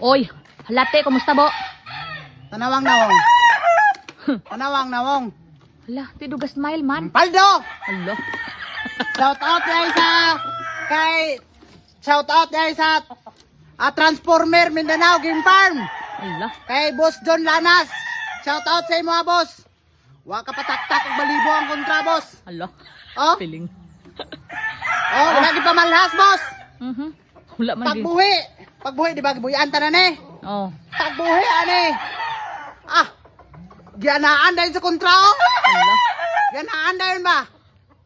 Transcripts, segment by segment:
Oy, halate, kumusta bo? Tanawang nawong. Tanawang nawong. Hala, tiduga smile man. Paldo! Hala. Shout out guys sa Transformer Mindanao Game Farm. Hala. Kay Boss John Lanas. Shout out sa imo boss. Wa ka pataktak og balibo ang kontra boss. Hala. Oh, Piling. oh, wala gi pa malhas boss. Wala man di. Pagbuhi di ba gibuhian tanan eh. Oh. Pagbuhi ani. Ah. Gianaan dahil sa kontra oh. Hala. Gianaan dahil ba?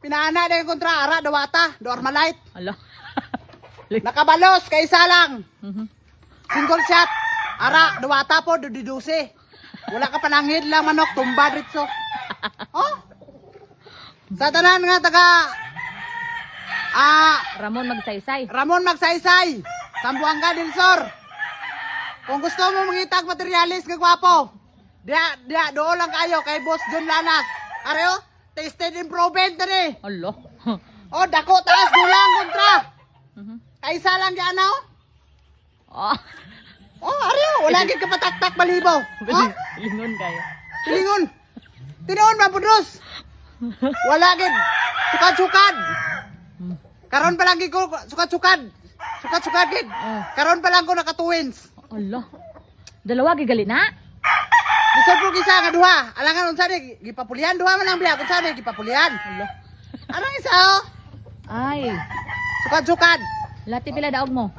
Pinaana dahil kontra ara dawata, do Armalite. Hala. Nakabalos kay isa lang. Single shot. Ara dawata po do diduse. Wala ka panangid lang manok tumba dritso. Oh. Sa tanan nga taga Ramon magsaysay. Ramon Magsaysay, Sambuanga del Sur. Kung gusto mo mangitag materialis nga gwapo, dia do lang kayo kay Boss John Lanas. Areo, tasted improvement ni. Hala. Oh, dako taas gulang kontra. Kaisa lang yan oh. Oh. Oh, areo, wala gid ka pataktak balibo. Oh, Lingon kayo. pilingon. Tinuon man pudros. Wala gid. Sukad-sukad. Karon pa lang gid ko sukad-sukad. Sukad-sukad gid. Karon pa lang ko naka-twins. Hala. Dalawa gigali na. Bisod ko kisa nga duha. Alangan unsa ni gipapulian duha man lang biya unsa ni gipapulian. Hala. Ano isa oh? Ay. Sukad-sukad. Lati pila daog mo.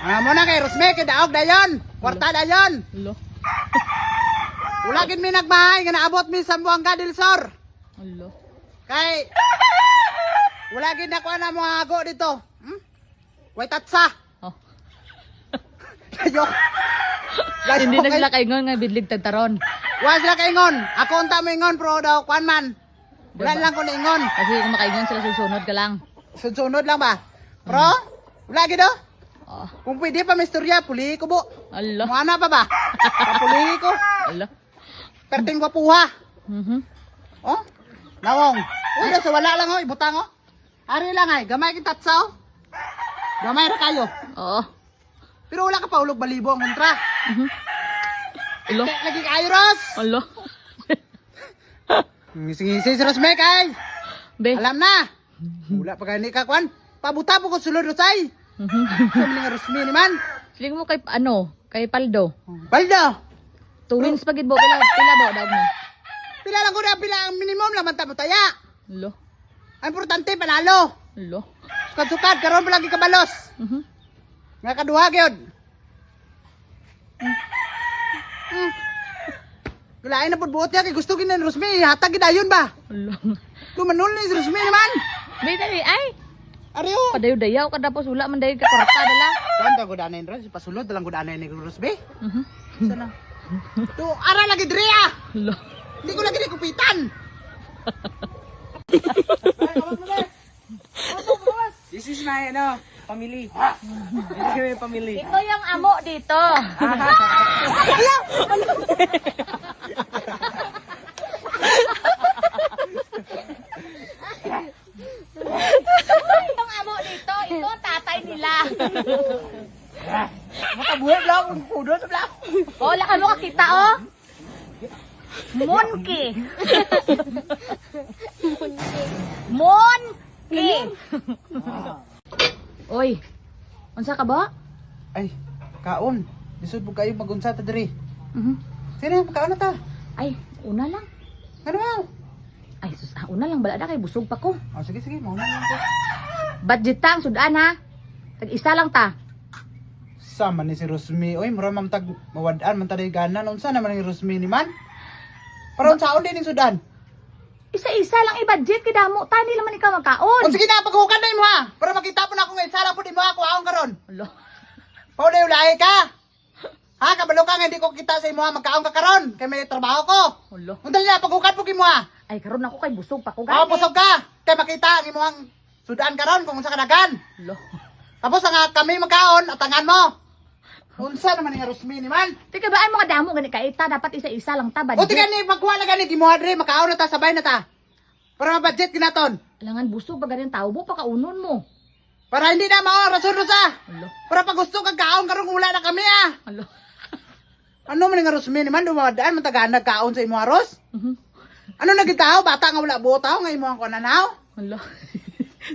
Mo na kay Rosme kay daog dayon. Kwarta dayon. Hala. Wala gid mi nagmahay nga naabot mi sa Sambuanga del Sur. Hala. Kay wala gid na ko na mga ago dito. Way tatsa. Oh. Kayo. Hindi na sila kaingon nga bidlig tagtaron. Wa sila kaingon. Ako unta mo ingon pro daw kwan man. Wala Diba? lang ko ingon. Kasi kung makaingon sila susunod ka lang. Sunod lang ba? Pro? Wala gid do. Oh. Kung pwede pa may istorya, pulihi ko bo. Hala. Mo ana pa ba? Papulihi ko. Hala. Perting gwapuha. Mhm. Oh? Nawong. Uy, so wala lang oh, ibutang oh. Ari lang ay, gamay kita tatsa oh. Gamay ra kayo. Oo. Pero wala ka pa ulog balibo ang kontra. Hala. Lagi kayo, Ros. Hala. Ngisi-ngisi si Rosme kay. Be. Alam na. Wala pa gani ka kwan. Pabuta po ko sulod Rosay. Sa mga Rosme ni man. Siling mo kay kay Paldo. Baldo. Twins pagid bo pila bo daog mo. Pila lang ko na pila ang minimum lang man tamo taya. Hala. Ang importante panalo. Hala. Sukad-sukad karon pa lagi kabalos. Nga kaduha gyud. Gulain na pud buot niya kay gusto ginan Rosme hatag gidayon ba. Hala. Lumanol ni si Rosme naman. Be dali ay. Ariyo. Padayo-dayaw kada tapos wala man dayon ka kwarta dala. Ganda ko danay Ros, pasulod dalang ko danay ni Rosme. Sana. Tu ara lagi diri ah. Hala. Hindi ko lagi dikupitan. This is my family. This is my family. Ito yung amo dito. Itong amo dito, ito ang tatay nila. Makabuhay lang ang pudo sa blak. Oh, laka mo kakita oh. Monkey. Monkey. Oy, unsa ka ba? Ay, kaon. Isod po kayo magunsa ta diri. Mhm. Sino kaon na ta? Ay, una lang. Ano ba? Ay, sus, una lang balada kay busog pa ko. Oh, sige sige, mauna lang ko. Budget tang sudan ha. Tag-isa lang ta. Sama ni si Rosmi. Oy, mura mam tag mawad-an man ta day ganan. Unsa naman ni Rosmi ni man? Para unsaon din ning sudan? Isa-isa lang i-budget kay damo tani naman ikaw magkaon. O sige na paghukan na mo ha. Para makita po na ako nga isa lang po di mo ako aon karon. Alo. Paulay ulay ka. Ha, kabalo ka nga hindi ko kita sa imo ha magkaon ka karon kay may trabaho ko. Alo. Unta niya paghukan po kimo ha. Ay karon ako kay busog pa ko Oo, pusog ka. Kay makita ang imong sudan karon kung unsa kadagan. Alo. Tapos ang kami magkaon atangan mo. Unsa naman nga Rosmi ni man? Tika ba ay mga damo gani kaita dapat isa-isa lang ta O budget. tiga ni pagkuha na gani gimuha dre makaon na ta sabay na ta. Para ma-budget ginaton. Alangan busog pa ganin tao mo pa kaunon mo. Para hindi na mao rason sa. Alo. Para pag gusto kag kaon karon wala na kami ah. Alo. Ano man nga Rosmin man dumadaan man tagaan nagkaon sa imo aros? Mhm. Ano nagitaw bata nga wala buotaw nga imo ang kunanaw? Alo.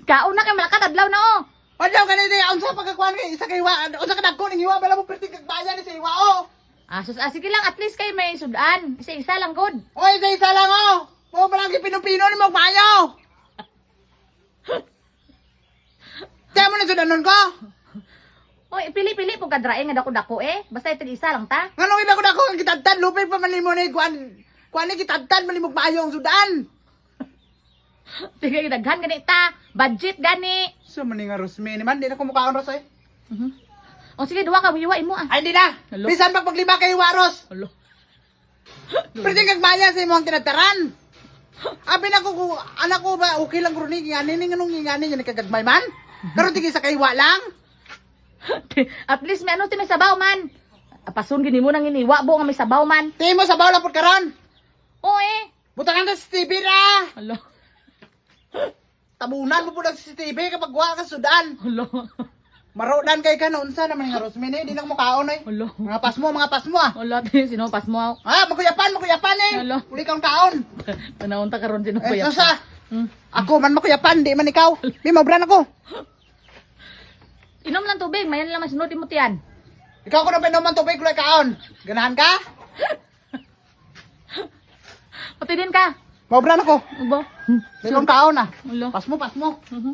Kaon na kay malakat adlaw na oh. Wala ka nito unsa pagkakuan kay isa kay wa unsa ka dagko ning iwa bala mo perti kag bayan ni sa iwa oh. Sige lang, at least kayo may sudan. Isa-isa lang, good. Oy, isa lang oh. Mo ba lang pinupino ni mo bayo? Tiyan mo na sudanon ko. Oy, pili-pili po kadrae nga dako-dako eh. Basta ito isa lang ta. Ngano ina ko dako ang kitadtad lupay pa man nimo ni kuan ni kitadtad man nimo bayo ang sudan. Sige, daghan gani ta. Budget gani. So man nga Rosmin man di na ko mukaon ros eh. O sige, duwa ka, wiwa mo ah. Ay di na. Hello? Bisan pag paglima kay waros. Alo. Perti kag bayan sa imo ang tinataran. Abi na ko anak ko ba okay lang guro ni ngani ning anong ngani ni kagagmay man. Pero tigi sa kaywa lang. At least may ano ti may sabaw man. Pasun gini mo nang iniwa bo nga may sabaw man. Di mo sabaw lang pud karon. O eh. Butangan sa CCTV ra. Alo. Tabunan mo pud ang CCTV kapag wa ka sudan. Alo. Marodan kay ka unsa naman nga Rosmin di na ko mukaon eh. Alo. Mga pasmo ah. Alo, sinupas mo. Ah, makuyapan eh. Alo. Uli kang taon. Panahon ta karon sinupas. Eh, sa ako man makuyapan, di man ikaw. Di mabran ako. Inom lang tubig, mayan lang masinod mo tiyan. Ikaw ko na pinuman tubig kulay kaon. Ganahan ka? Pati din ka. Mabran ako. Ubo. Di kang kaon ah. Alo. Pasmo. Mhm.